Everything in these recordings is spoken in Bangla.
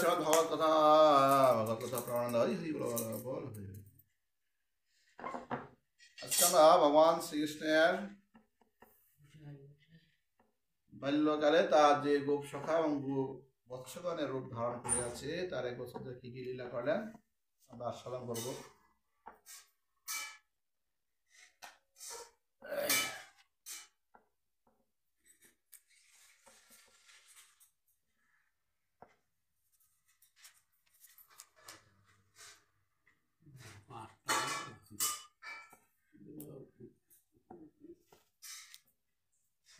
শ্রীমদ ভগবত কথা প্রমানন্দ হরি হরি বল। আজকে আমরা ভগবান শ্রীকৃষ্ণের বাল্যকালে তার যে গোপ সখা এবং বৎসগণের রূপ ধারণ করে আছে তার এক বছর কি কি লীলা করলেন আমরা আস্বাদন করবো।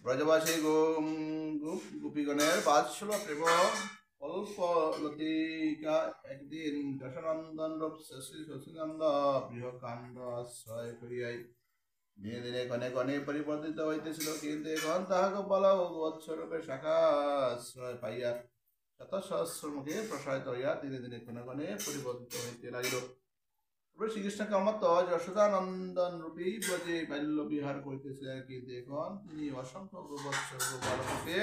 ব্রজবাসী গোপীগণের বাৎসল্য প্রেম অল্প লতিকা একদিন দশনন্দন রূপ শ্রী শশীনন্দ বৃহকাণ্ড আশ্রয় করিয়াই দিনে দিনে ক্ষণে ক্ষণে পরিবর্তিত হইতেছিল, কিন্তু এখন তাহাকে বলা বৎসরূপে শাখা আশ্রয় পাইয়া শত সহস্র মুখে প্রসারিত হইয়া দিনে দিনে ক্ষণে ক্ষণে পরিবর্তিত হইতে লাগিল। শ্রীকৃষ্ণ কামত যশোদানন্দন রূপী ব্রজে বাল্য বিহার করিতেছিলেন, কিন্তু এখন তিনি অসংখ্য গোবৎসকে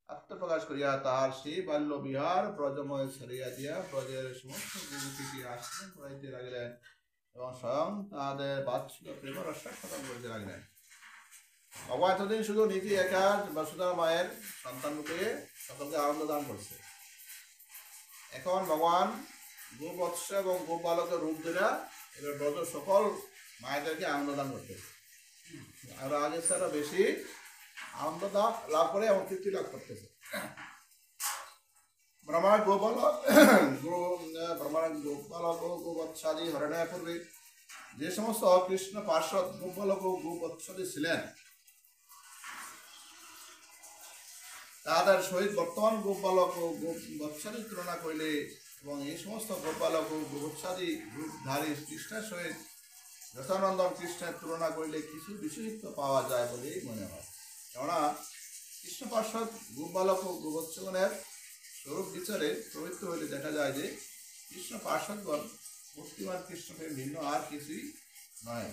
আত্মপ্রকাশ করিয়া তাহার সেই বাল্য বিহার ব্রজময় ছাড়িয়া দিয়া ব্রজের সমস্ত গোপীকে আশ্রয় করাইতে লাগিলেন এবং স্বয়ং তাহাদের বাৎসল্য প্রেম রসাস্বাদন করিতে লাগিলেন। ভগবান এতদিন শুধু নিজে একা বসুধা মায়ের সন্তান রূপে সকলকে আনন্দ দান করছে, এখন ভগবান গোবৎস এবং গোপালকের রূপ ধরে এবার ব্রজ সকল মায়েদেরকে আনন্দ দান করতেছে। আর আগে ছাড়া বেশি আনন্দ লাভ করে এবং তৃপ্তি লাভ করতেছে। ব্রহ্মার গোপালক গোবৎসাদি হরণের পূর্বে যে সমস্ত কৃষ্ণ পার্শ্বদ গোপালক ও গোবৎসাদি ছিলেন তাদের সহিত বর্তমান গোপালক ও গোবৎসাদি তুলনা করিলে এবং এই সমস্ত গোপালক ও গোবৎসাদি রূপধারী কৃষ্ণের সহিত যথানন্দন কৃষ্ণের তুলনা করিলে কিছু বিশেষত্ব পাওয়া যায় বলেই মনে হয়। কেননা কৃষ্ণ পার্শ্বদ গোপালক ও গোবৎসগণের স্বরূপ বিচারে প্রবৃত্ত হইলে দেখা যায় যে কৃষ্ণ পার্শ্বদগণ মূর্তিমান কৃষ্ণকে ভিন্ন আর কিছুই নয়।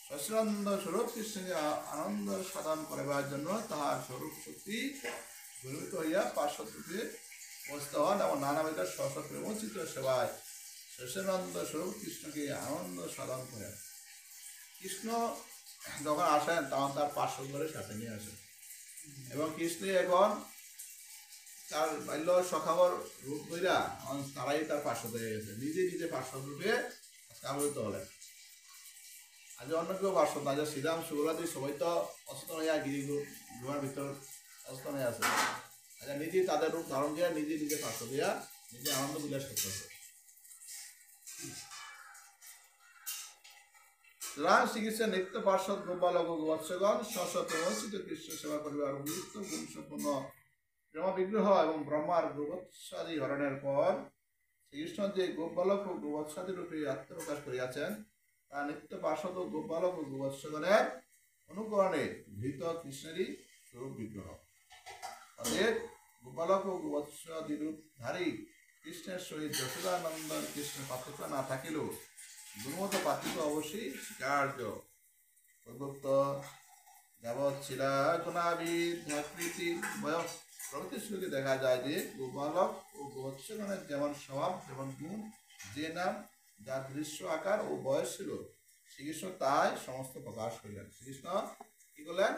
সচিদানন্দ স্বরূপ কৃষ্ণকে আনন্দ সাধন করিবার জন্য তাহার স্বরূপ শক্তি গর্বিত হইয়া পার্শ্বদ রূপে বসতে হন এবং নানাবিধ সশস্ত্রমোচিত সেবায় সচিদানন্দ স্বরূপ কৃষ্ণকে আনন্দ সাধন করেন। কৃষ্ণ যখন আসেন তখন তার পার্শ্বদগণের সাথে নিয়ে আসেন এবং কৃষ্ণ এখন তার বাল্য সখাবর রূপ ধরিয়া তারাই তার পার্শ্বদ হয়ে গেছে, নিজে নিজে পার্শ্বদ রূপে আবির্ভূত হলেন। আজ অন্য কেউ পার্শ্বদ না, যে শ্রীরাম সুগলাদি সবাই তো অচেতন হইয়া গিরি গুহার ভিতর অচেতন হয়ে আছে। আচ্ছা নিজে তাদের রূপ ধারণ দিয়া নিজে নিজে পার্শ্বদ হইয়া নিজে আনন্দ বিলাস করতেছে। শ্রীকৃষ্ণের নিত্য পার্শ্বদ গোপালক ও গোবৎসগণ স্বস্বতমোচিত কৃষ্ণ সেবা করিবার গুরুত্ব গুণসম্পন্ন প্রেম বিগ্রহ এবং ব্রহ্মার গোবৎসাদি হরণের পর শ্রীকৃষ্ণ যে গোপালক ও গোবৎসাদি রূপে আত্মপ্রকাশ করিয়াছেন তা নিত্য পার্শ্বদ ও গোপালক ও গোবৎসগণের অনুকরণে ধৃত কৃষ্ণেরই স্বরূপ বিগ্রহ। অতএব গোপালক ও গোবৎসাদি রূপধারী কৃষ্ণের সহিত যশোদানন্দন কৃষ্ণের পার্থক্য না থাকিলেও গুণগত পার্থক্য অবশ্যই স্বীকার্য। প্রদত্ত যাবৎ শিলা গুণাবিধাকৃতি বয়স প্রভৃতি দেখা যায় যে গোপালক ও গোবৎসগণের যেমন স্বভাব যেমন গুণ যে নাম যার দৃশ্য আকার ও বয়স ছিল শ্রীকৃষ্ণ তাই সমস্ত প্রকাশ করিলেন। শ্রীকৃষ্ণ কি করলেন,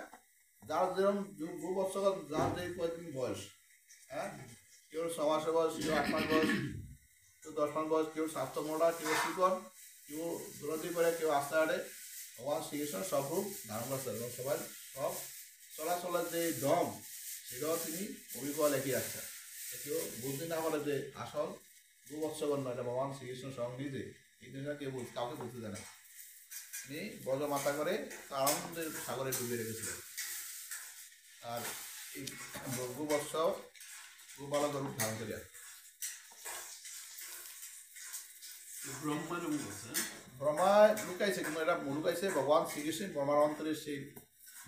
যার যেরকম গোবৎসগণ যার যে কয়েকদিন বয়স, হ্যাঁ কেউ 6 মাসের বয়স, কেউ 8 মাস বয়স, কেউ 10 মাস বয়স, কেউ স্বাস্থ্য মোড়া, কেউ শিকন, কেউ দূরতি করে, কেউ আস্তে হাঁটে, ভগবান শ্রীকৃষ্ণ সব রূপ ধারণ করছে এবং সবাই সব চলাচলের যে দম সেটাও তিনি অভিজ্ঞতা লেখি রাখছেন। কেউ বুঝতে না পারে যে আসল গোবৎসগণ নয়, এটা ভগবান শ্রীকৃষ্ণ স্বয়ং নিজে, এই জিনিসটা কেউ কাউকে বুঝতে দেয় না। তিনি ব্রজ মাতা করে তার আনন্দের সাগরে ডুবে রেখেছিলেন। আর এই গোবৎস গোপালকের রূপ ধারণ করিয়া ব্রহ্মা লুকাইছে, কিন্তু এটা লুকাইছে ভগবান শ্রীকৃষ্ণ ব্রহ্মার অন্তরে সেই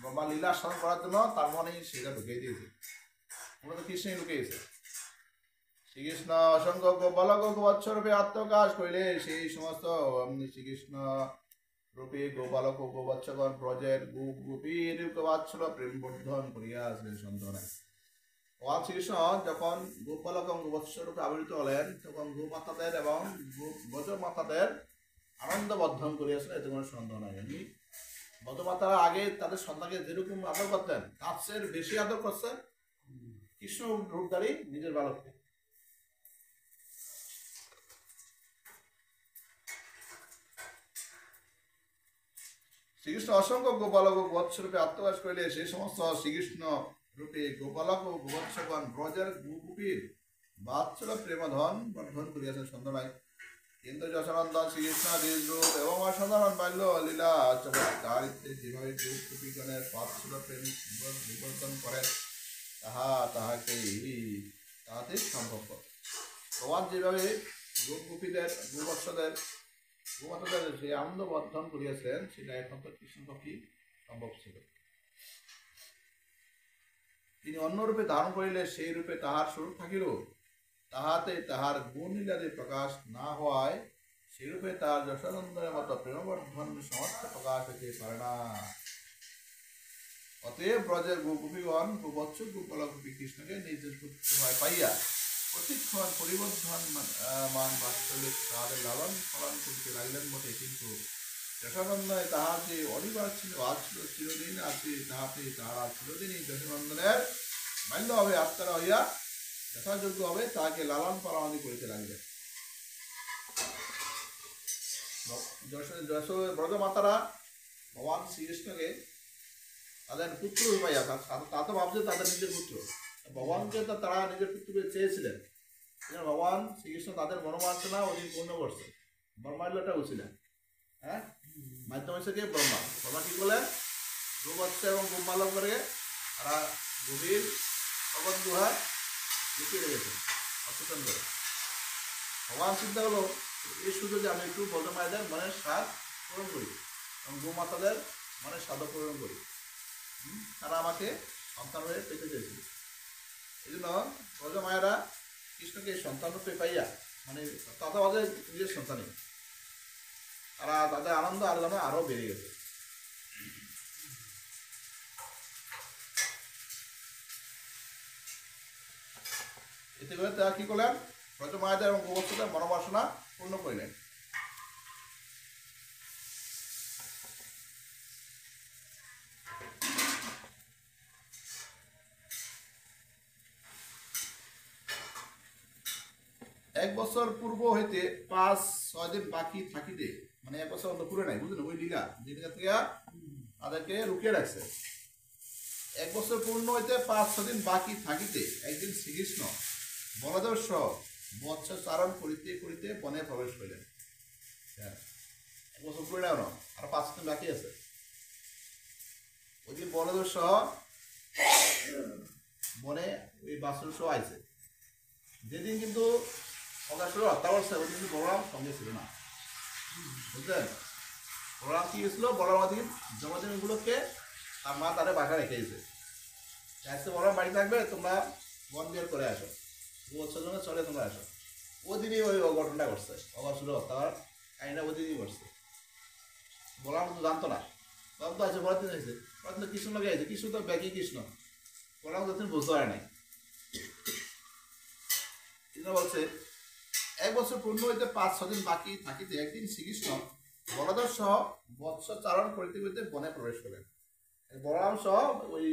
ব্রহ্মা লীলা সাধন করার জন্য তার মনে সেটা ঢুকিয়ে দিয়েছে, মূলত কৃষ্ণই লুকিয়েছে। শ্রীকৃষ্ণ অসংখ্য গোপালক গোবৎসরূপে আত্মপ্রকাশ করিলে সেই সমস্ত শ্রীকৃষ্ণ রূপে গোপালক ও গোবৎসগণ ব্রজের গোপীর বাৎসল্য প্রেম বর্ধন করিয়া আসলেন সন্তানে। ভগবান শ্রীকৃষ্ণ যখন গোপালক এবং গোবৎস রূপে আবির্ভূত হলেন তখন গোমাতাদের এবং ব্রজমাতাদের আনন্দ বর্ধন করিয়াছেন, এতে কোনো সন্দেহ নাই। এমনি ব্রজমাতারা আগে তাদের সন্তানকে যেরকম আদর করতেন তার চেয়ে বেশি আদর করছেন কৃষ্ণ রূপধারী নিজের বালককে। শ্রীকৃষ্ণ অসংখ্য গোপালক ও গোবৎস রূপে আত্মবাস করিলে সেই সমস্ত শ্রীকৃষ্ণ রূপে গোপালক ও গোবৎসগণ ব্রজের গোপীর বাৎসল্য প্রেমধন বর্ধন করিয়াছেন, সন্দেহ নাই। কিন্তু যশোনন্দন শ্রীকৃষ্ণ নিজ রূপ এবং অসাধারণ বাল্য লীলা চমৎকারিতে যেভাবে গোপীগণের বাৎসল্য প্রেম নিবর্তন করেন তাহাতেই সম্ভব। ভগবান যেভাবে গোপীদের গোবৎসদের গোমাতাদের যে আনন্দ বর্ধন করিয়াছেন সেটা একমাত্র কৃষ্ণ পক্ষে সম্ভব ছিল। তিনি অন্য রূপে ধারণ করিলে সেই রূপে তাহার স্বরূপ থাকিল, তাহাতে তাহার গুণ লীলাদি প্রকাশ না হওয়ায় সেরূপে তার যশোনন্দনের মতো প্রেমবর্ধন সমর্থ প্রকাশ হইতে পারে না। অতএব ব্রজের গোপীগণ গোবৎস গোপালক গোপী কৃষ্ণকে নিজের পুত্র পাইয়া প্রতিক্ষণ পরিবর্ধন মান বাৎসল্যে তাহাদের লালন পালন করিতে লাগিলেন বটে, কিন্তু যশোনন্দনে তাহার যে অনিবার ছিল আজ ছিল চিরদিন আছে, তাহাতে তাহারা চিরদিনই যশোনন্দনের বাল্য হবে আত্মারা হইয়া যথাযোগ্য হবে তাহাকে লালন পালন করিতে লাগিলেন। ব্রজমাতারা ভগবান শ্রীকৃষ্ণকে তাদের পুত্র পাইয়া তা তো ভাবছে তাদের নিজের পুত্র, ভগবানকে তো তারা নিজের পুত্রকে চেয়েছিলেন। ভগবান শ্রীকৃষ্ণ তাদের মনোবাঞ্ছনা ওদিন পূর্ণ করছে, ব্রহ্মাল্যটা উছিলেন। হ্যাঁ, মাধ্যম হয়েছে কি ব্রহ্মা। ব্রহ্মা কি করলেন? গোবৎস এবং গোপালক করে তারা গভীর অবধ গুহায় লুকিয়ে রেখেছে অচেতন করে। ভগবান চিন্তা হলো এই সুযোগে আমি একটু ব্রজমাতাদের মনের স্বাদ পূরণ করি এবং গোমাতাদের মনের স্বাদ পূরণ করি। তারা আমাকে সন্তান হয়ে পেতে চেয়েছিল। এই জন্য ব্রজমায়েরা কৃষ্ণকে সন্তান রূপে পাইয়া মানে তথাবাদে নিজের সন্তানই তারা তাদের আনন্দ আলোচনা আরো বেড়ে গেছে। এতে করে তারা কি করলেন? ব্রজমায়াদের এবং গোবৎসদের মনোবাসনা পূর্ণ করিলেন। এক বছর পূর্ব হইতে 5-6 দিন বাকি থাকিতে, মানে 1 বছর অন্ত পুরে নাই, বুঝলেন? ওই লীলা যে লীলা থেকে তাদেরকে রুকিয়ে রাখছে। 1 বছর পূর্ণ হইতে 5-6 দিন বাকি থাকিতে একদিন শ্রীকৃষ্ণ বলদেব সহ মৎস্য চারণ করিতে করিতে বনে প্রবেশ করিলেন। 1 বছর পুরে নাই, আর 5 দিন বাকি আছে। ওই দিন বলদেব সহ বনে ওই বাসুর সহ আইছে। যেদিন কিন্তু অগাসুর হত্যা করছে ওই কিন্তু বলরাম সঙ্গে ছিল না, বুঝলেন? বলরাম কি গেছিল? বলরাম দিন জন্মদিনগুলোকে তার মা তারে বাসা রেখে দিয়েছে। আজকে বলরাম বাড়ি থাকবে, তোমরা বন বের করে আসো, 2 বছর জন্য চলে তোমরা আসো। ওদিনই ওই অঘটনটা করছে, অগাসুর হত্যা কাহিনীটা ওদিনই করছে। বলরাম তো জানতো না, তো আছে বলার দিন হয়েছে, কৃষ্ণ লোকে আছে, কৃষ্ণ তো ব্যাকি কৃষ্ণ, বলরাম যতদিন বুঝতে পারে নাই। কৃষ্ণ বলছে 1 বছর পূর্ণ হইতে 5-6 দিন বাকি থাকিতে একদিন শ্রীকৃষ্ণ বলদেব সহ মৎস্য চারণ করিতে করিতে বনে প্রবেশ করেন। বলরাম সহ ওই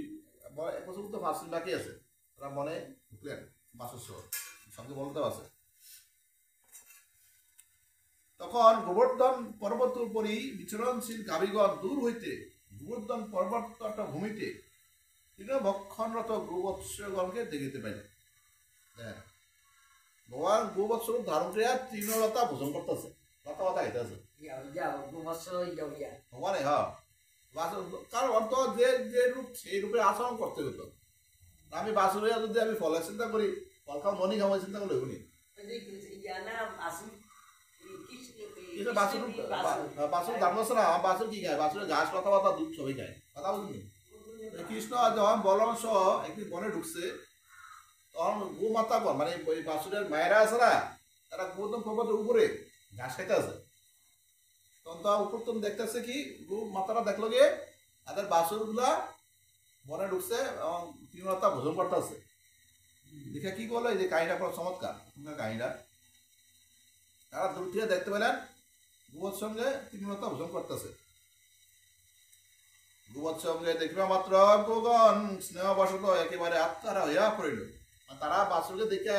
1 বছর তো 5 দিন বাকি আছে, তারা বনে ঢুকলেন বাসুর সহ, সঙ্গে বলদেব আছে। তখন গোবর্ধন পর্বত উপরই বিচরণশীল গাভীগণ দূর হইতে গোবর্ধন পর্বত ভূমিতে তৃণভক্ষণরত গোবৎসগণকে দেখিতে পাইলেন। ভগবান গোবৎস ধারণ করিয়া তৃণলতা ভোজন করতেছে, লতা পাতা খাইতেছে ভগবানে। হ্যাঁ, কারণ তো যে রূপ সেই রূপে আচরণ করতে হতো। আমি বাসুরিয়া যদি আমি ফলের চিন্তা করি, ফল খাও ননি খাওয়ার চিন্তা করলে এগুলি বাসুর ধারণ করছে না। বাসুর কি খায়? বাসুরের ঘাস, লতা পাতা, দুধ সবই খায়। কথা বুঝলি? কৃষ্ণ যখন বলরাম সহ একদিন বনে ঢুকছে তখন গোমাতা কর মানে ওই বাসুরের মায়েরা আছে না, তারা গোবর্ধন পর্বতের উপরে ঘাস খাইতে আছে। তখন তো উপর তুমি দেখতেছে কি গো মাতারা দেখলো গিয়ে তাদের বাসুর গুলা বনে ঢুকছে এবং তৃণলতা ভোজন করতে আছে। দেখে কি করলো, এই যে কাহিনীটা পুরো চমৎকার কাহিনীটা। তারা দূর থেকে দেখতে পেলেন গোবর সঙ্গে তৃণলতা ভোজন করতেছে। গোবর সঙ্গে দেখিবা মাত্র গোগন স্নেহবশত একেবারে আত্মারা হইয়া পড়িল। তারা বাছুরকে দেখে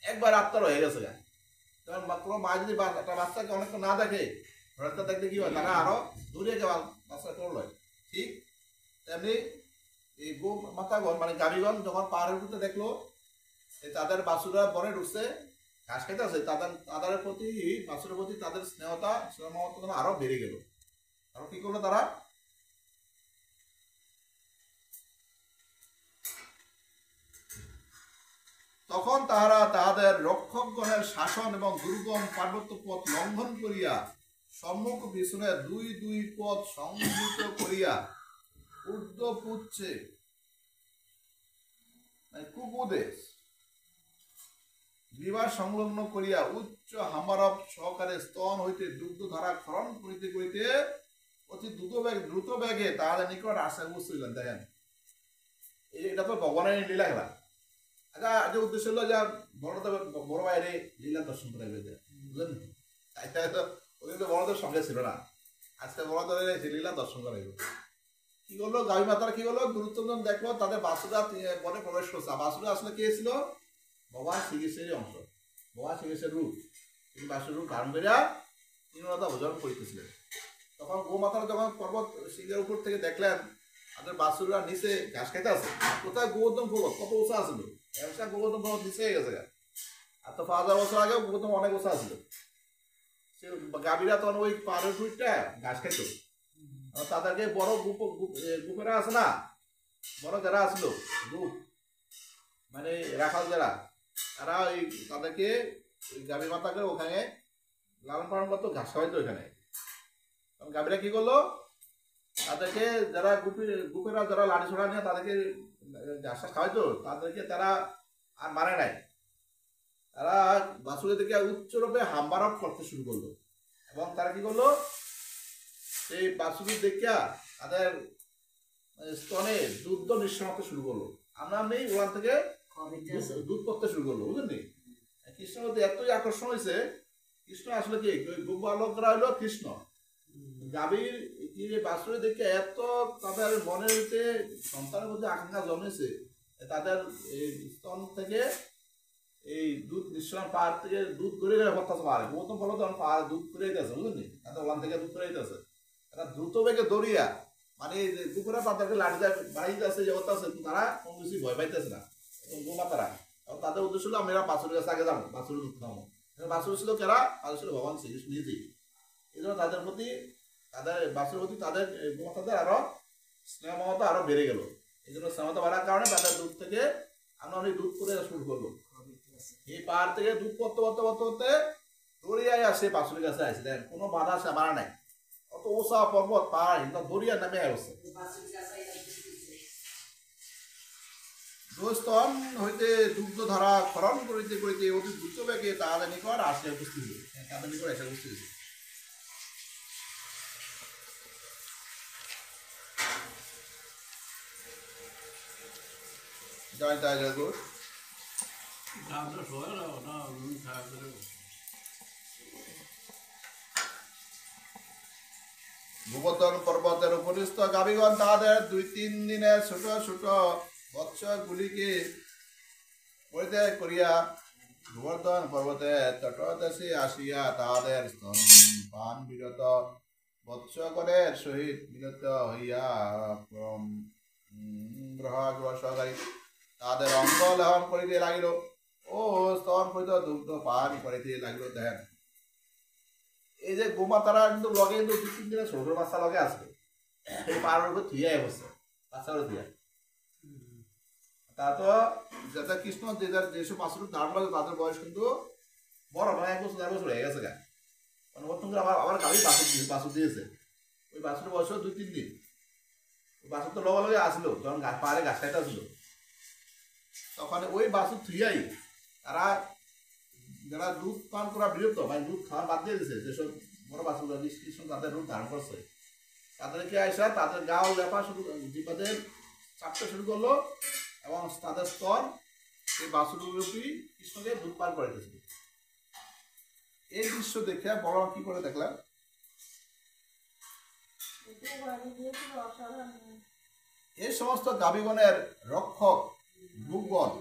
একবার আত্মার হয়ে গেছে। কারণ কোনো মা যদি একটা বাচ্চাকে অনেকটা না দেখে, হঠাৎ দেখলে কি হয়, তারা আরো দূরে গিয়ে বাচ্চা করল। ঠিক তেমনি এই গো মাতাগণ মানে গাভীগণ যখন পাহাড়ের উপরে দেখলো তাদের বাছুরা বনে ঢুকছে, ঘাস খেতে আছে, তাদের প্রতি বাছুরের প্রতি তাদের স্নেহতা মমতা আরো বেড়ে গেল। আরো কি করলো তারা, তখন তাহারা তাহাদের রক্ষকগণের শাসন এবং দুর্গম পার্বত্য পথ লঙ্ঘন করিয়া সম্মুখ পিছনে দুই দুই পথ সংযুক্ত করিয়া ঊর্ধ্ব পুচ্ছে কুকুদেশ গ্রীবা সংলগ্ন করিয়া উচ্চ হামারব সহকারে স্তন হইতে দুগ্ধ ধারা খরণ করিতে করিতে অতি দ্রুত বেগে তাহাদের নিকট আসা বুঝছিলেন। দেখেন এটা তো ভগবানের লীলা খেলা। আচ্ছা, যে উদ্দেশ্য হলো যে বড় বাইরে লীলা দর্শন করে বুঝলেন, ওদিন তো বড়দের সঙ্গে ছিল না, আজকে বড়দের লীলা দর্শন করাইব। কি করলো গাভী মাতারা, কি করলো গুরুত্বজন দেখলো তাদের বাসুরা বনে প্রবেশ করছে। বাসুরা আসলে কে ছিল, ভগবান শ্রীকৃষ্ণের অংশ, ভগবান শ্রীকৃষ্ণের রূপ। তিনি বাসুর রূপ ধারণ করিয়া তৃণলতা ভোজন করিতেছিলেন। তখন গোমাতারা যখন পর্বত সিংহের উপর থেকে দেখলেন তাদের বাসুরা নিচে ঘাস খাইতে আছে, কোথায় গোবর্ধন পর্বত কত উঁচা আছিল, ব্যবসা গোবর্ধন পর্বত নিচে হয়ে গেছে। আর তো 5000 বছর আগেও গোবর্ধন অনেক উঁচা আছিল। সে গাভীরা তখন ওই পাহাড়ের টুইটটা ঘাস খাইত। তাদেরকে বড় গ্রুপেরা আছে না, বড় যারা আসলো গ্রুপ মানে রাখাল যারা, তারা ওই তাদেরকে ওই গাভী মাতাকে ওখানে লালন পালন করতো, ঘাস খাওয়াইতো ওইখানে। গাভীরা কি করলো, তাদেরকে যারা গ্রুপেরা যারা লাঠি ছোড়া নিয়ে তাদেরকে ঘাস খাওয়াইতো, তাদেরকে তারা আর মারে নাই। তারা বাছুরের দিকে উচ্চরূপে হাম্বারপ করতে শুরু করলো এবং তারা কি করলো, সেই বাছুরের দেখিয়া তাদের স্তনে দুধ নিঃসরণ করতে শুরু করলো। আমরা নেই ওখান থেকে দুধ করতে শুরু করলো, বুঝলেন। কৃষ্ণের প্রতি এতই আকর্ষণ হয়েছে, কৃষ্ণ আসলে কি গোপালকরা হইলো কৃষ্ণ। গাভীর বাছুরের দেখে এত তাদের মনের ভিতরে সন্তানের মধ্যে আকাঙ্ক্ষা জন্মেছে, তাদের এই স্তন থেকে এই দুধ নিঃসরণ পাহাড় থেকে দুধ করে গেলে করতেছে পাহাড়ে গৌতম ফল তখন পাহাড় দুধ করে দিতেছে, বুঝলেন। তাদের ওখান থেকে দুধ করে দিতেছে, তারা দ্রুত বেগে দৌড়িয়া মানে কুকুরা তাদেরকে লাঠি বাড়িতে আছে যে আছে, তারা কোনো কিছু ভয় পাইতেছে না গোমাতারা। তাদের উদ্দেশ্য হলো আমরা বাছুরের কাছে আগে যাবো, বাছুরের দুধ খাবো। বাছুর ছিল কারা, বাছুর ছিল ভগবান শ্রীকৃষ্ণ নিজেই। এই জন্য তাদের প্রতি তাদের বাছুরের প্রতি তাদের গোমাতাদের আরো স্নেহ মমতা আরো বেড়ে গেল। এই জন্য স্নেহতা বাড়ার কারণে তাদের দুধ থেকে আমরা অনেক দুধ করে শুরু করবো। এই পাহাড় থেকে দুধ করতে করতে করতে করতে দড়িয়ায় আসে বাছুরের কাছে আসে। দেখেন কোনো বাধা সে মারা নাই, অত উঁচা পর্বত পাহাড় দড়িয়া নামে আসছে। স্তন হইতে দুগ্ধ ধারা খরণ করিতে করিতে অতি দ্রুত বেগে তাহাদের নিকট আসিয়া উপস্থিত হইল। তাদের নিকট এসে উপস্থিত হয়েছে। জয় জয় জয় গুরু। গোবর্ধন পর্বতের উপরিস্থ গাভীগণ তাদের 2-3 দিনের ছোট ছোট বৎসগুলিকে পরিত্যাগ করিয়া গোবর্ধন পর্বতের তটদেশে আসিয়া তাহাদের স্তনপান বিরত বৎসগণের সহিত মিলিত হইয়া গ্রহ সহকারী তাদের অঙ্গ লেহন করিতে লাগিল ও স্তন পরিত দুগ্ধ পান করিতে লাগিল। দেখেন এই যে গোমাতারা কিন্তু লগে কিন্তু 2-3 দিনের ছোট বাচ্চা লগে আসবে, এই পাহাড়ের উপর থুইয়াই বসছে বাচ্চাগুলো থুইয়া। তা তো যাতে কৃষ্ণ যেসব বাছুর ধারণ করে তাদের বয়স কিন্তু বড়, মানে 1 বছর 1.5 বছর হয়ে গেছে গা। মানে নতুন করে আবার গাড়ি বাছুর দিয়েছে। ওই বাছুরের বয়স 2-3 দিন। ওই বাছুর তো লগে আসলো যখন পাহাড়ে গাছ খাইতে আসলো, তখন ওই বাছুর থুইয়াই তারা যারা দুধ পান করা বিরত মানে দুধ খাওয়া বাদ দিয়ে দিয়েছে, যেসব বড় বাছুররা কৃষ্ণ তাদের রূপ ধারণ করছে, তাদেরকে আসা তাদের গাও লেপা শুরু বিপদের চাপতে শুরু করলো এবং তাদের স্তর এই বাছুররূপী কৃষ্ণকে দুধ পান করাইতেছিল। এই দৃশ্য দেখে বড় কি করে দেখলাম, এই সমস্ত গাভীগণের রক্ষক ভূগণ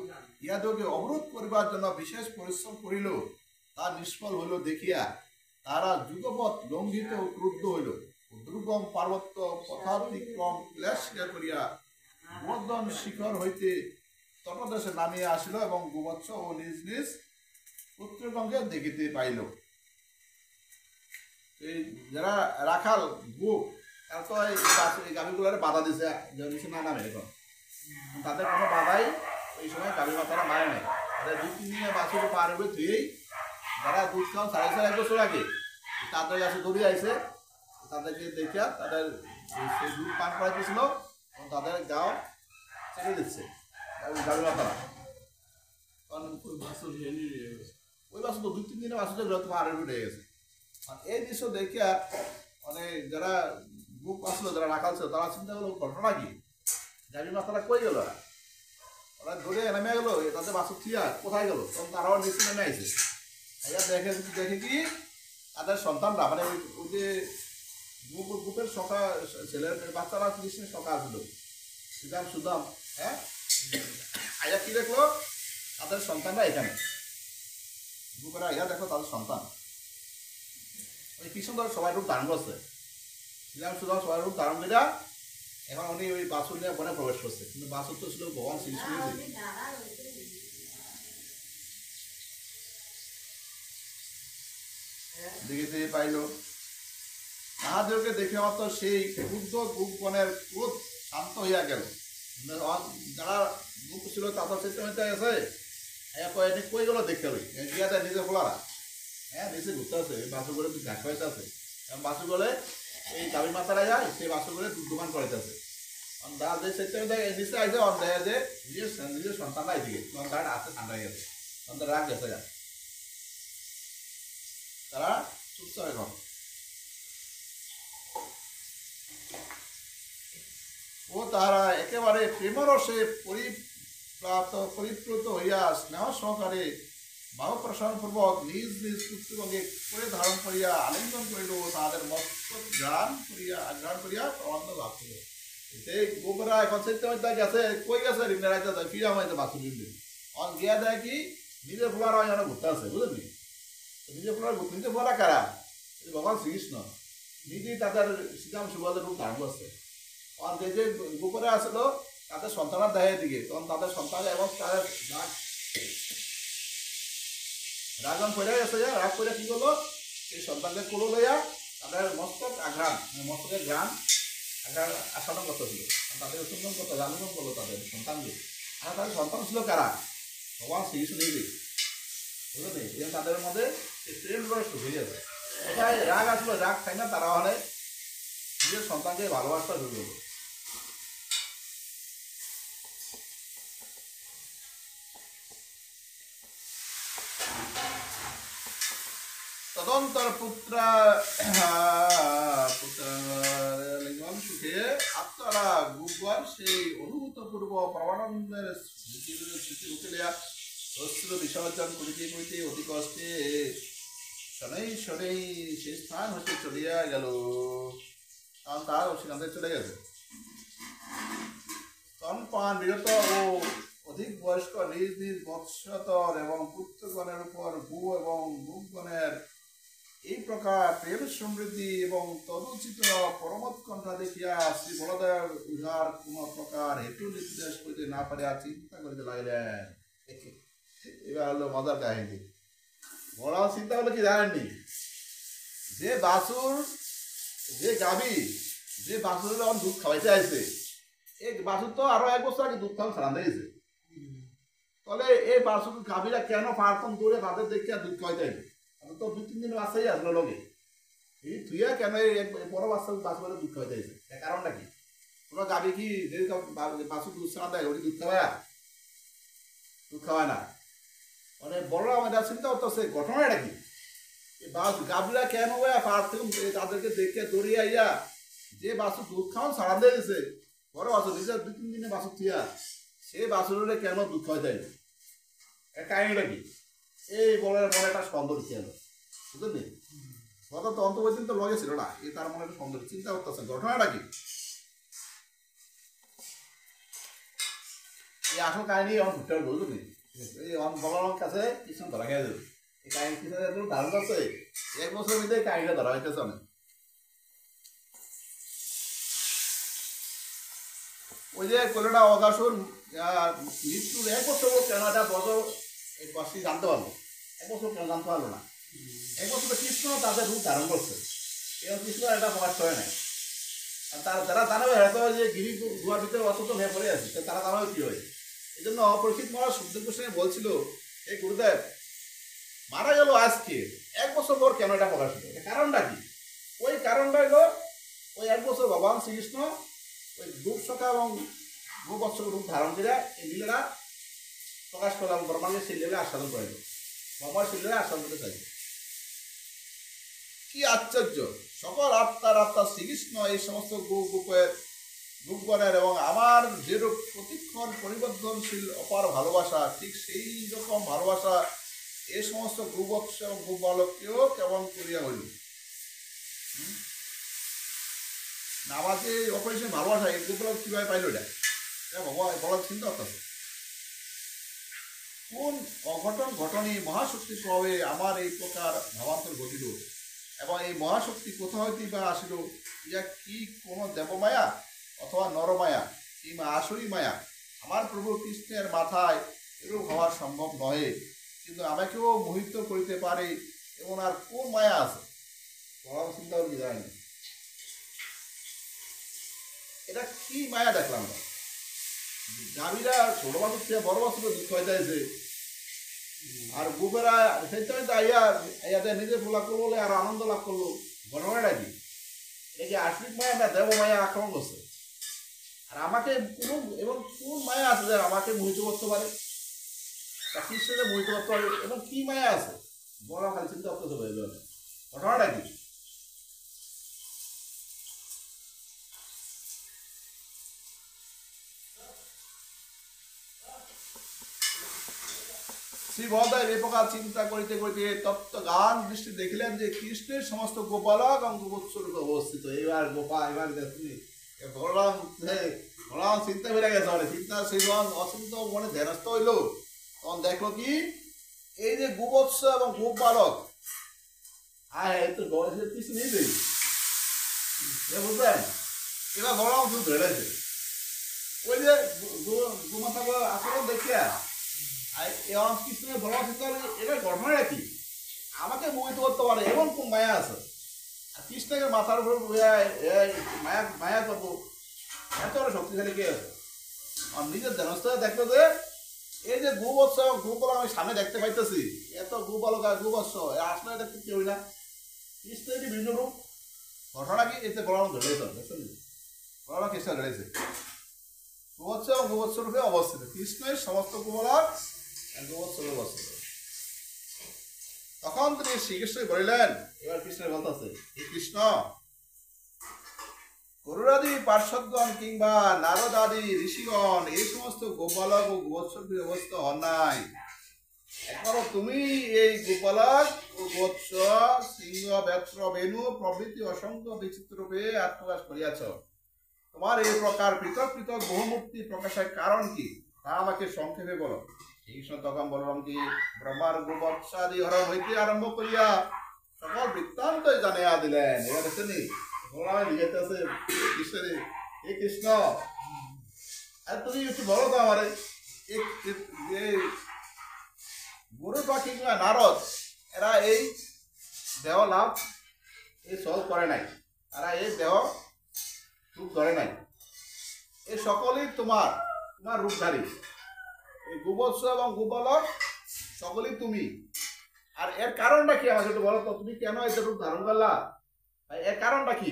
ইহাদেরকে অবরোধ করিবার জন্য বিশেষ পরিশ্রম করিল, তা নিষ্ফল হইল দেখিয়া তারা যুগপথ লঙ্ঘিত ও ক্রুদ্ধ হইল। দুর্গম পার্বত্য পথাতিক্রম ক্লেশ করিয়া গোবর্ধন শিখর হইতে তটদেশে নামিয়া আসিল এবং গোবৎস ও নিজ নিজ পুত্রগণকে দেখিতে পাইল। এই যারা রাখাল গোপ তারা তো এই গাভীগুলোর বাধা দিছে যে না নামে, এখন তাদের কোনো বাধাই এই সময় গাভী মাতারা মারে নাই। তাদের 2-3 দিনে বাছুর পার হবে ধুয়েই যারা দুধ খাওয়া 4.5 বছর আগে তাদের কাছে দৌড়ে আইছে, তাদেরকে দেখিয়া তাদের সেই দুধ পান করাইতেছিল এবং তাদের গাও ছেড়ে দিচ্ছে গাভী মাতারা। কারণ ওই বাছুর তো 2-3 দিনে বাছুর তোমার আরে উঠে গেছে। আর এই দৃশ্য দেখিয়া মানে যারা বুক আসলো, যারা রাখাল ছিল, তারা চিন্তা করলো ঘটনা কি, গাভী মাতারা কই গেল, ওরা ধরে নেমে গেলো, তাদের বাছুর থিয়া কোথায় গেল, তখন তারাও নিচে নেমে আইছে। দেখে কি তাদের সন্তানরা মানে ওই যে গ্রুপের সখা ছেলের বাচ্চারা কৃষ্ণের সখা আসলো সুদাম সুদাম, হ্যাঁ আইয়া কি দেখলো তাদের সন্তানরা এখানে গ্রুপের আইয়া দেখলো তাদের সন্তান ওই কৃষ্ণ ধর সবাই রূপ ধারণ করছে, শ্রীরাম সুদাম সবাই রূপ ধারণ করে এখন উনি ওই বাছুর নিয়ে বনে প্রবেশ করছে, কিন্তু বাছুর তো ছিল ভগবান শ্রীকৃষ্ণ দেখিতে পাইল। তাহাদেরকে দেখে মাত্র সেই ক্রুদ্ধ গোপগণের ক্রোধ শান্ত হইয়া গেল। যারা গ্রুপ ছিল তাদের সিস্টেম হইতে গেছে, এনে কই গেল দেখতে লই গিয়া দেয় নিজে ফোলারা, হ্যাঁ নিচে ঘুরতে আছে বাছুর করে ঘাট পাইতে আছে, কারণ বাছুর করে এই গাভী মাতারা যায় সেই বাছুর করে দুধ দোকান করাইতেছে। তার যে সিস্টেম নিচে আইসে দেয় যে নিজের সন্তানরা এদিকে তখন তারা হাতে ঠান্ডা হয়ে গেছে, তখন তার রাগ গেছে, তারা চুপচাপ এখন ও তাহারা একেবারে প্রেমরসে পরিপ্লুত হইয়া স্নেহ সহকারে বাহু প্রসারণপূর্বক নিজ নিজ পুত্রগণকে করে ধারণ করিয়া আলিঙ্গন করিল, তাহাদের মস্তক আঘ্রাণ করিয়া প্রবন্ধ লাভ করিল। এই গোবরা এখন সেটা গেছে কই গেছে রিমনে রাইতে যায় ফিরা মাইতে বাছুর রিমনে অন গিয়া দেয় কি নিজের ফোলার হয় অনেক ঘুরতে আছে, বুঝলি নিজের ফোলা কারা ভগবান শ্রীকৃষ্ণ নিজেই তাদের শ্রীরাম সুভাদের রূপ ধারণ করছে। আর যে গোপরে আসলো তাদের সন্তানের দেয় দিকে, তখন তাদের সন্তান এবং তাদের রাগন পড়ে গেছে, রাগ করে কি করলো সেই সন্তানকে কোলো লইয়া তাদের মস্তক আঘ্রাণ মস্তকের ঘ্রাণ আঘ্রাণ আসাদন করতেছিল, তাদের সুন্দর করতে রানগন করলো তাদের সন্তানকে। আর তাদের সন্তান ছিল কারা ভগবান শ্রীকৃষ্ণ নিজেই, বুঝলি এবং তাদের মধ্যে প্রেম রস হয়ে যাবে। কোথায় রাগ আসলো, রাগ খাই না তারা হলে নিজের সন্তানকে ভালোবাসা ঢুকে গেল। তদন্তর পুত্রালিঙ্গন সুখে আত্মারা গুগল সেই অনুভূতপূর্ব পরমানন্দের স্মৃতি উঠিলিয়া অস্ত্র বিসর্জন করিতে করিতে অতি কষ্টে শনেই সেই স্থান হতে চলিয়া গেল, কারণ তার সেখান চলে গেছে। স্তনপান বিরত ও অধিক বয়স্ক নিজ নিজ বৎসতর এবং পুত্রগণের উপর ভূ এবং ভূগণের এই প্রকার প্রেম সমৃদ্ধি এবং তদুচিত পরমোৎকণ্ঠা দেখিয়া শ্রী বলদেব উহার কোন প্রকার হেতু নির্দেশ করিতে না পারিয়া চিন্তা করিতে লাগিলেন। এবার হলো মজার কাহিনী। বড় চিন্তা হলো কি জানেননি, যে বাছুর যে গাভী যে বাছুর যখন দুধ খাওয়াইতে আসছে এই বাছুর তো আরো 1 বছর আগে দুধ খাওয়া ছাড়া দিয়েছে, তাহলে এই বাছুর গাভীরা কেন পারতন করে তাদের দেখে দুধ খাওয়াইতে আসবে, তো 2-3 দিন বাচ্চাই আসলো লোকে এই তুইয়া কেন বড় বাচ্চা বাছুর দুধ খাওয়াইতে আসবে, কারণটা কি? কোনো গাভী কি বাছুর দুধ ছাড়া দেয় ওটি দুধ খাওয়ায় না, মানে বড় আমাদের চিন্তা করতেছে ঘটনাটা কি, গাভীরা কেন তাদেরকে দেখে দৌড়িয়ে আইয়া যে বাছুর দুধ খাওয়ান ছাড়া দিয়ে দিছে বড় বাছুর নিজের 2-3 দিনে বাছুর থিয়া সে বাছুরে কেন দুধ খাওয়াই দেয়, কাহিনীটা কি এই বলার মনে একটা সৌন্দর্য ছিল বুঝলি কথা তো অন্তর্বর্তী তো লগে ছিল না এই তার মনে একটা সৌন্দর্য চিন্তা করতেছে ঘটনাটা কি এই আসল কাহিনী আমার ঘুরতে হবে বুঝলি এই বলার কাছে কৃষ্ণ ধরা খেয়ে যাবে এই কাহিনী কৃষ্ণ ধারণ করছে 1 বছরের মধ্যে কাহিনীটা ধরা হইতেছে অনেক ওই যে কলেটা অগাসুর মৃত্যুর 1 বছর কেন এটা বছর এই বাসী জানতে পারলো 1 বছর কেন জানতে পারলো না 1 বছর কৃষ্ণ তাদের রূপ ধারণ করছে এবং কৃষ্ণ এটা প্রকাশ করে নাই আর যারা জানাবে হয়তো যে গিরি গুহার ভিতরে অসত হয়ে পড়ে আছে তারা জানাবে কি হয় এই জন্য অপরিচিত মহারাজ সুখদেব গোস্বামী বলছিল এই গুরুদেব মারা গেল আজকে 1 বছর পর কেন এটা প্রকাশ হলো কারণটা কি ওই কারণটা হলো ওই 1 বছর ভগবান শ্রীকৃষ্ণ ওই গোপ সখা এবং গোবৎসক রূপ ধারণ করে এই লীলাটা প্রকাশ করলাম ব্রহ্মাকে সেই লীলা আস্বাদন করে ব্রহ্মার সেই লীলা আস্বাদন করতে চাইছে কি আশ্চর্য সকল আত্মা শ্রীকৃষ্ণ এই সমস্ত গোপগণের এবং আমার যেরূপ প্রতিক্ষণ পরিবর্তনশীল অপার ভালোবাসা ঠিক সেই রকম ভালোবাসা এই সমস্ত গোবৎস এবং গোপ বালককেও কেমন করিয়া হইল আমার যে অপারেশন ভালোবাসা এই গোপালক কিভাবে পাইল এটা ভগবান বলার চিন্তা করতেছে কোন অঘটন ঘটনী মহাশক্তির প্রভাবে আমার এই প্রকার ভাবান্তর ঘটিল এবং এই মহাশক্তি কোথা হইতে বা আসিল ইয়া কি কোনো দেবমায়া অথবা নরমায়া কিংবা আসরি মায়া আমার প্রভু কৃষ্ণের মাথায় এরূপ হওয়া সম্ভব নহে কিন্তু আমাকেও মোহিত করিতে পারে এমন আর কোন মায়া আছে বড় চিন্তা করি জানি এটা কি মায়া দেখলাম না গাভীরা ছোট বাছুর থেকে বড় বাছুর দুঃখ হয়ে যাইছে আর গোপেরা সেইটা আইয়াতে নিজে ফোলা করলো বলে আর আনন্দ লাভ করলো ঘটনাটা কি এই যে আশ্রিক মায়া না দেব মায়া আক্রমণ করছে আর আমাকে কোনো এবং কোন মায়া আছে যে আমাকে মোহিত করতে পারে কৃষ্ণকে মোহিত করতে পারে এবং কি মায়া আছে বড় খালি চিন্তা করতে পারে ঘটনাটা কি শ্রী বলদেব এই প্রকার চিন্তা করিতে করিতে তত্ত্ব গান দৃষ্টি দেখিলেন যে কৃষ্ণের সমস্ত গোপালক এবং গোপস্বরূপে অবস্থিত এবার গোপা এবার দেখুন বলরাম চিন্তা বেড়ে গেছে মানে চিন্তা সেই অচিন্ত মনে ধ্যানস্থ হইল তখন দেখলো কি এই যে গোবৎস এবং গোপালক এই তো কিছু নেই বুঝলেন এবার বলরাম শুধু ধরে গেছে ওই যে গোমাতা আচরণ দেখিয়া কৃষ্ণের বড় চিন্তা এটা ঘটনাটা কি আমাকে মোহিত করতে পারে এমন কোন মায়া আছে আর কৃষ্ণকে মাথার উপর মায়া মায়া করবো এত বড় শক্তিশালী কে আছে আর নিজের জনস্থ দেখলো যে এই যে গোবৎস এবং গোপালক আমি সামনে দেখতে পাইতেছি এত গোপালক আর গোবৎস আসলে এটা কি হই না কৃষ্ণের বিভিন্ন রূপ ঘটনা কি এতে বড় ধরেছে বড় কৃষ্ণ ধরেছে গোবৎস এবং গোবৎস রূপে অবস্থিত কৃষ্ণের সমস্ত গোপালক তখন তিনি শ্রীকৃষ্ণ বলিলেন এবার কৃষ্ণ বলতেছে কৃষ্ণ গরুরাদি পার্শ্বদগণ কিংবা নারদাদি ঋষিগণ এই সমস্ত গোপালক ও গোবৎসের ব্যবস্থা হন নাই একবারও তুমি এই গোপালক ও গোবৎস সিংহ বেত্র বেণু প্রভৃতি অসংখ্য বিচিত্র রূপে আত্মপ্রকাশ করিয়াছ তোমার এই প্রকার পৃথক পৃথক বহুমূর্তি প্রকাশের কারণ কি তা আমাকে সংক্ষেপে বলো কৃষ্ণ তখন বললাম কি ব্রহ্মার গোবৎসাদি হরণ হইতে আরম্ভ করিয়া সকল বৃত্তান্ত জানিয়া দিলেন এবার দেখছেন লিখাইতে আছে কৃষ্ণের এ কৃষ্ণ আর তুমি একটু বলো তো আমার গুরু পাখি কিংবা নারদ এরা এই দেহ লাভ এই সহজ করে নাই তারা এই দেহ রূপ ধরে নাই এই সকলেই তোমার রূপধারী এই গোবৎস এবং গোপালক সকলেই তুমি আর এর কারণটা কি আমাকে একটু বলো তো তুমি কেন এতে রূপ ধারণ করলা এর কারণটা কি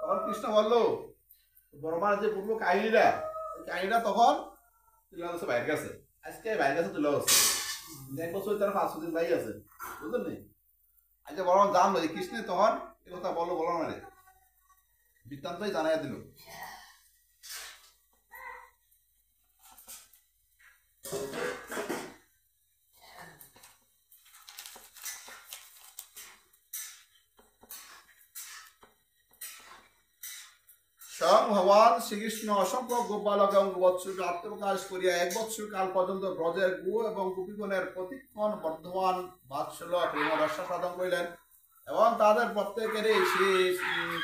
তখন কৃষ্ণ বললো ব্রহ্মার যে পূর্ব কাহিনীটা তখন তুলে হচ্ছে বাইরের কাছে আজকে বাইরের কাছে তুলে হচ্ছে 1 বছর তার 500 দিন ভাই আছে বুঝলেন নি আজকে বরং জানলো যে কৃষ্ণ তখন এ কথা বললো মানে বৃত্তান্তই জানাইয়া দিল স্বয়ং ভগবান শ্রীকৃষ্ণ অসংখ্য গোপালক এবং গোবৎসকে আত্মপ্রকাশ করিয়া 1 বৎসর কাল পর্যন্ত ব্রজের গো এবং গোপীগণের প্রতিক্ষণ বর্ধমান বাৎসল্য প্রেম রসা সাধন করিলেন এবং তাদের প্রত্যেকেরই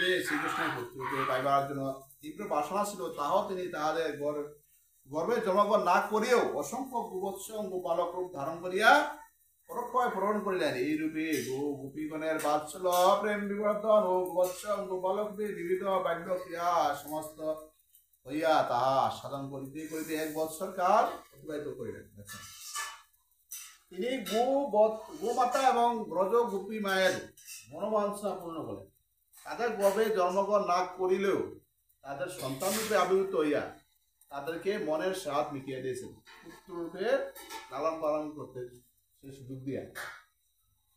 যে শ্রীকৃষ্ণের পুত্রকে পাইবার জন্য তীব্র বাসনা ছিল, তাহাও তিনি তাহাদের গর্বে জন্মগ্রহণ না করিয়াও অসংখ্য গোবৎস এবং গোপালক রূপ ধারণ করিয়া পরোক্ষভাবে পূরণ করিলেন। এই রূপে গোপীগণের বাৎসল্য প্রেম বিবর্ধন ও গোবৎস এবং গোপালকদের বিবিধ বাক্য ক্রিয়া সমস্ত হইয়া তাহা সাধন করিতে করিতে 1 বৎসর কাল অতিবাহিত করিলেন। তিনি গোমাতা এবং ব্রজ গোপী মায়ের মনোবাঞ্ছনা পূর্ণ করেন। তাদের গর্ভে জন্মগ্রহণ না করিলেও তাদের সন্তান রূপে আবির্ভূত হইয়া তাদেরকে মনের স্বাদ মিটিয়ে দিয়েছেন। পুত্র রূপে লালন পালন করতে সে সুযোগ দিয়া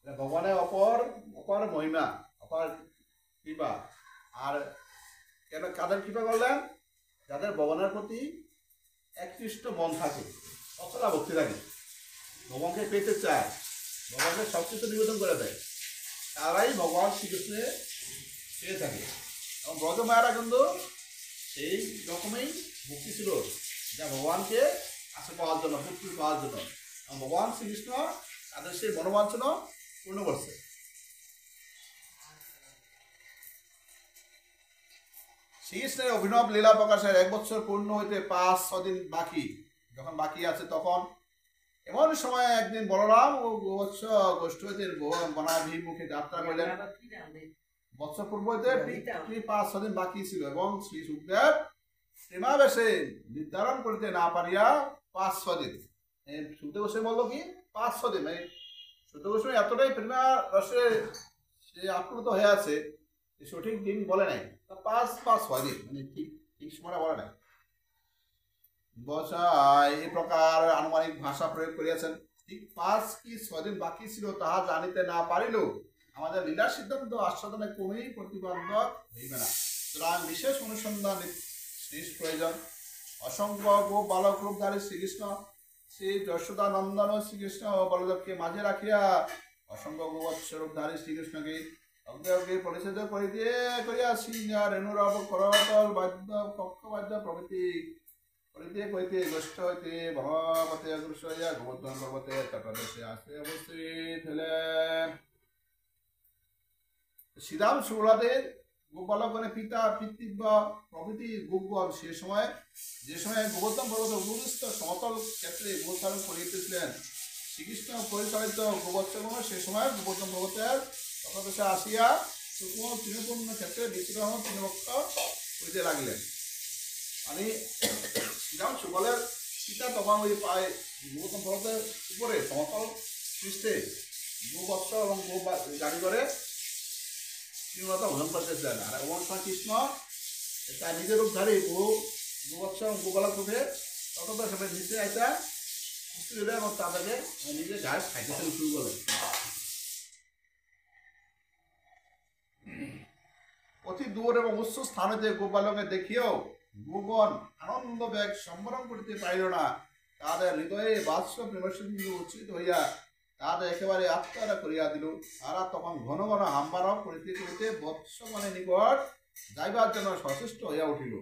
ভগবানের অপার মহিমা, অপার কৃপা। আর কেন কাদের কৃপা করলেন? যাদের ভগবানের প্রতি একনিষ্ঠ মন থাকে, অচলা ভক্তি থাকে, ভগবানকে পেতে চায়, ভগবানকে সব কিছু নিবেদন করে দেয়, তারাই ভগবান শ্রীকৃষ্ণে পেয়ে থাকে। এবং ব্রজ মায়েরা কিন্তু সেই রকমই ভক্তি ছিল, যা ভগবানকে কাছে পাওয়ার জন্য, পুত্র পাওয়ার জন্য। এবং ভগবান শ্রীকৃষ্ণ তাদের সেই মনোবাঞ্ছনা পূর্ণ করছে। শ্রীকৃষ্ণের অভিনব লীলা প্রকাশের 1 বৎসর পূর্ণ হইতে 5-6 দিন বাকি। যখন বাকি আছে তখন এমন সময় একদিন বলরাম ও গোবৎস গোষ্ঠ হইতে বনাভিমুখে যাত্রা করিলেন। বৎসর পূর্ব হইতে 5-6 দিন বাকি ছিল এবং শ্রী সুখদেব প্রেমাবেশে নির্ধারণ করিতে না পারিয়া 5-6 দিন। সুখদেব গোস্বামী বললো কি 5-6 দিন, মানে সুখদেব গোস্বামী এতটাই প্রেমা রসে সে আপ্লুত হয়ে আছে, সঠিক দিন বলে নাই, 5-6 দিন, মানে ঠিক সময় বলে নাই। এই প্রকার আনুমানিক ভাষা প্রয়োগ করিয়াছেন। ঠিক 5 কি 6 দিন বাকি ছিল তাহা জানিতে না পারিল আমাদের লীলা সিদ্ধান্ত আস্বাদনে কোনোই প্রতিবন্ধক হইবে না। সুতরাং বিশেষ অনুসন্ধান শেষ প্রয়োজন। অসংখ্য গো বালক রূপধারী শ্রীকৃষ্ণ শ্রী যশোদানন্দন শ্রীকৃষ্ণ ও বলদেবকে মাঝে রাখিয়া অসংখ্য গোবৎস রূপধারী শ্রীকৃষ্ণকে অগ্রে পরিচ্ছেদ করিয়া সিংহ রেণুরব করতল বাদ্য পক্ষবাদ্য প্রভৃতি করিতে করিতে গোষ্ঠ হইতে ভগবতে অগ্রসর হইয়া গোবর্ধন পর্বতে তটদেশে আসতে অবস্থিত হইলেন। শ্রীরাম সুবলাদের গোপালগণের পিতা পিতৃব্য প্রভৃতি গোপগণ যে সময় গোবর্ধন পর্বতের উপস্থিত সমতল ক্ষেত্রে গোচারণ করিতেছিলেন, শ্রীকৃষ্ণ পরিচালিত গোবৎসগণ সে সময় গোবর্ধন পর্বতের তটদেশে আসিয়া সূক্ষ্ম তৃণপূর্ণ ক্ষেত্রে বিচরণ তৃণভক্ত করিতে লাগিলেন। মানে শ্রীরাম সুবলের পিতা তখন ওই পায় গোবর্ধন পর্বতের উপরে সমতল পৃষ্ঠে গোবৎস এবং গো গাড়ি করে তৃণলতা ভোজন করতেছিলেন। আর এমন সময় কৃষ্ণ তার নিজের রূপধারী গোবৎস এবং গোপালক রূপে ততটা সবাই নিচে আইসা উপস্থিত হইলেন এবং তাদেরকে নিজের গায়ে খাইতে শুরু করলেন। অতি দূর এবং উচ্চ স্থান হইতে গোপালকে দেখিয়াও গোগণ আনন্দ ব্যাগ সম্বরণ করিতে পারিল না। তাদের হৃদয়ে বাৎস প্রেমসিন্ধু উচ্ছিত হইয়া তাদের একেবারে আত্মহারা করিয়া দিল। তারা তখন ঘন ঘন হাম্বারক করিতে করিতে বৎসগণের নিকট যাইবার জন্য সচেষ্ট হইয়া উঠিল।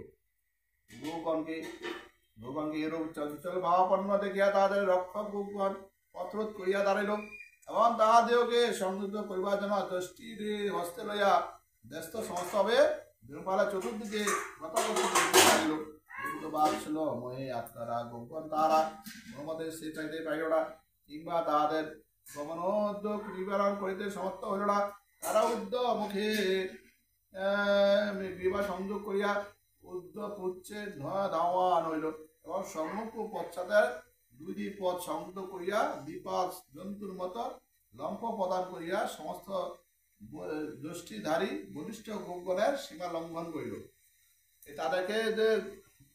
গোগণকে এরূপ চঞ্চল ভাবাপন্ন দেখিয়া তাদের রক্ষক গোগণ পথরোধ করিয়া দাঁড়াইল এবং তাহাদেরকে সংযুক্ত করিবার জন্য দৃষ্টির হস্তে লইয়া ব্যস্ত সমস্তভাবে বিরূপালা চতুর্দিকে লাগিল। ছিল মহে আত্মারা গোপন তাহারা কোনোমতে সে চাইতে পারিল না, কিংবা তাহাদের গমনোদ্যোগ নিবারণ করিতে সমর্থ হইল না। তারা মুখে বিবাহ সংযোগ করিয়া উচ্চে ধাওয়ান হইল এবং সম্মুখ ও পশ্চাতের 2 পথ সংযুক্ত করিয়া দ্বিপাদ জন্তুর মতো লম্ফ প্রদান করিয়া সমস্ত গোষ্ঠীধারী বলিষ্ঠ গোপগণের সীমা লঙ্ঘন করিল। তাদেরকে যে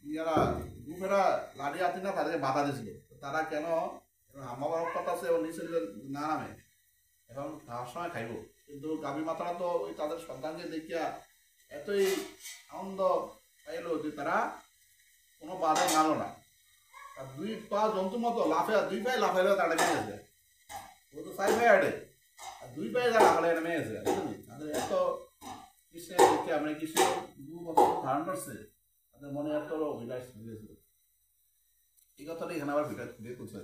ইয়ারা গ্রুপেরা লাঠি হাতি না তাদেরকে বাধা দিয়েছিল। তারা কেন আমার কথা আছে ও নিচে না নামে এখন খাওয়ার সময় খাইব, কিন্তু গাভী মাতারা তো ওই তাদের সন্তানকে দেখিয়া এতই আনন্দ পাইল যে তারা কোনো বাধা মানল না। আর 2 পা জন্তুর মতো লাফে 2 পায়ে লাফাইলেও তারা নেমে গেছে। ও তো 4 পায়ে আটে আর 2 পায়ে যারা লাফালে নেমে গেছে। তাদের এত কৃষ্ণের দিকে আমরা কৃষ্ণ ধারণ করছে তাদের মনে এত অভিলাষ হয়েছিল। এই কথাটা এখানে আবার ভিডিও ফুটে তুলছে।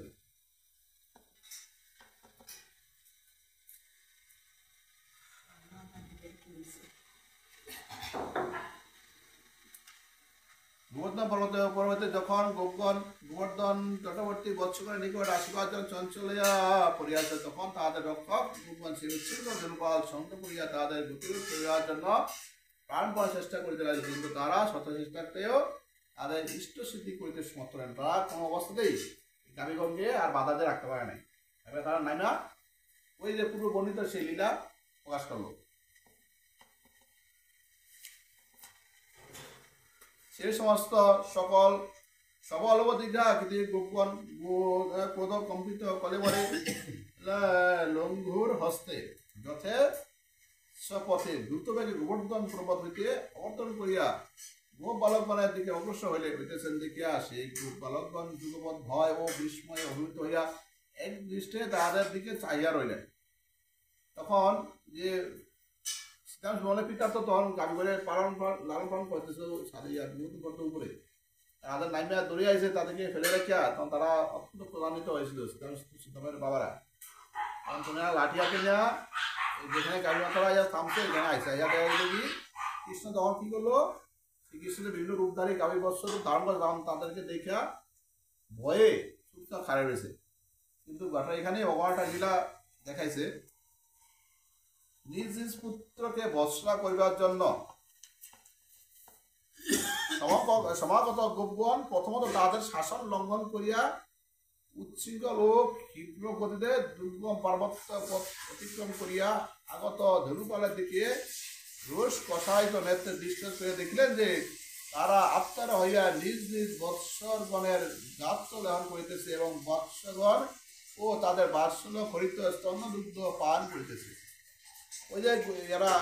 গোবর্ধন পর্বতে যখন গোবর্ধন তটবর্তী বৎসগণের নিকট আশীর্বাদ চঞ্চল হইয়া পড়িয়াছে, তখন তাহাদের রক্ষক গোবর্ধন সেই উচ্ছৃঙ্গ ধনুপাল সংগ্রহ করিয়া তাহাদের গতিরোধ করিবার জন্য প্রাণপণ চেষ্টা করিতে লাগিল, কিন্তু তারা শত চেষ্টাতেও তাদের ইষ্ট সিদ্ধি করিতে সমর্থ হলেন। তারা কোনো অবস্থাতেই দাবিগণকে আর বাধা দিয়ে রাখতে পারে নাই। এবার তারা নাই না ওই যে পূর্ব বর্ণিত সেই লীলা প্রকাশ করলো। সেই সমস্ত সকল সবল অবদিঘা কৃতি গোপন ক্রোধ কম্পিত কলেবরে লঙ্ঘুর হস্তে যথে স্বপথে দ্রুতবেগে গোবর্ধন পর্বত হইতে অবতরণ করিয়া গোপ বালকগণের দিকে অগ্রসর হইতেছেন দেখিয়া সেই গোপ বালকগণ যুগপৎ ভয় ও বিস্ময়ে অভিভূত হইয়া এক দৃষ্টে তাহাদের দিকে চাহিয়া রইলেন। তখন যে বলে পিতা তো তখন গাড়ি করে লালন পালন করতেছে সারিয়া নতুন করতে উপরে তাদের নাইমিয়া দৌড়ে আইসে তাদেরকে ফেলে রাখিয়া তখন তারা অত্যন্ত প্রধান্বিত হয়েছিল সীতামের বাবারা। তখন তোমরা লাঠি হাতে নেওয়া যেখানে গাড়ি মাতারা থামছে এখানে আইসে আইয়া দেখা গেল কি কৃষ্ণ তখন কি করলো, শ্রীকৃষ্ণের বিভিন্ন রূপধারী গাভী বৎস ধারণ করে তখন তাদেরকে দেখা ভয়ে চুপচাপ খাড়ে রয়েছে। কিন্তু ঘটনা এখানে ভগবানটা লীলা দেখাইছে নিজ নিজ পুত্রকে ভৎসনা করিবার জন্য সমাগত গোপগণ প্রথমত তাদের শাসন লঙ্ঘন করিয়া উচ্ছৃঙ্খল ও ক্ষিপ্র গতিতে দুর্গম পার্বত্য পথ অতিক্রম করিয়া আগত ধনুপালের দিকে রোষ কষায়িত নেত্রে দৃষ্ট করে দেখিলেন যে তারা আত্মারা হইয়া নিজ নিজ বৎসরগণের গাত্র ধারণ করিতেছে এবং বৎসগণ ও তাদের বাৎসল্য খরিত স্তন্যদুগ্ধ পান করিতেছে। ওই যে এরা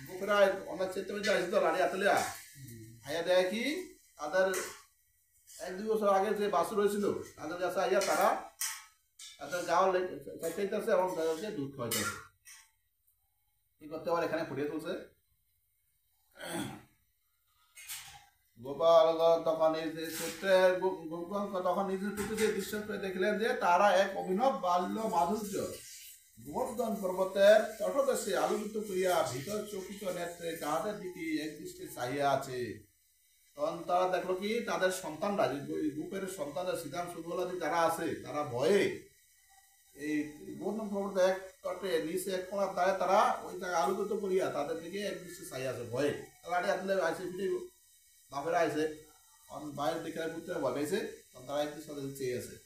গোপেরা অনেক চেতনা আসতো লাড়ি আতলিয়া আইয়া দেয় কি তাদের 1-2 বছর আগে যে বাছুর হয়েছিল তাদের কাছে আইয়া তারা তাদের গাও চাইতেছে এবং তাদেরকে দুধ খাওয়াইতেছে। কি করতে আবার এখানে ফুটিয়ে তুলছে। গোপাল তখন নিজ পুত্রের তখন নিজ পুত্রকে বিশ্বাস করে দেখলেন যে তারা এক অভিনব বাল্য মাধুর্য গোবর্ধন পর্বতের তটদেশে আলোকিত করিয়া ভিতর চকিত নেত্রে তাহাদের দিকে একদৃষ্টে চাহিয়া আছে। তখন তারা দেখলো কি তাদের সন্তানরা গোপের সন্তানরা সীতাম সুবলাদি যারা আছে তারা ভয়ে এই গোবর্ধন পর্বত এক তটে নিচে এক কোণার দ্বারে তারা ওই জায়গায় আলোকিত করিয়া তাদের দিকে একদৃষ্টে চাহিয়া আছে ভয়ে। লাড়ি হাতলে আইসে ফিরে বাপেরা আইসে বাইরের দিকে পুত্রে ভয় পাইছে তখন তারা একদৃষ্টে চেয়ে আছে।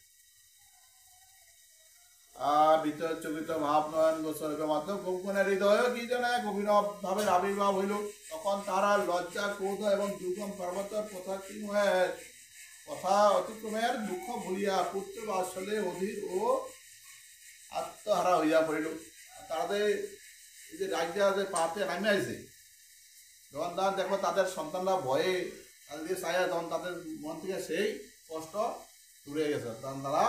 ভিতর চকিত মহাপ্নয়ন গোচরের মাধ্যমে গোপনের হৃদয় কি যেন এক অভিনব ভাবের আবির্ভাব হইল। তখন তারা লজ্জা ক্রোধ এবং দুর্গম পর্বত কথা অতিক্রমের দুঃখ ভুলিয়া পুত্র বাৎসল্যে অধীর ও আত্মহারা হইয়া পড়িল। তাদের এই যে রাজ্যা যে পাহাড়ে নামে আসে যখন তারা দেখো তাদের সন্তানরা ভয়ে তাদেরকে চাইয়া তখন তাদের মন থেকে সেই কষ্ট দূরে গেছে। তখন তারা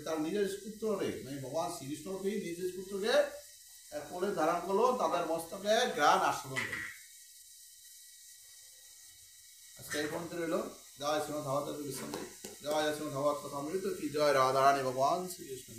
তার নিজের পুত্রকে মানে ভগবান শ্রীকৃষ্ণকেই নিজের পুত্রকে কোলে ধারণ করলো, তাদের মস্তকে জ্ঞান আস্বাদন করলো। আজকে এই পর্যন্ত রইল। জয় শ্রীমদ ভাগবত বিশ্বন্দে, জয় শ্রীমদ ভাগবত কথামৃত কি জয় রাধারানী ভগবান শ্রীকৃষ্ণ।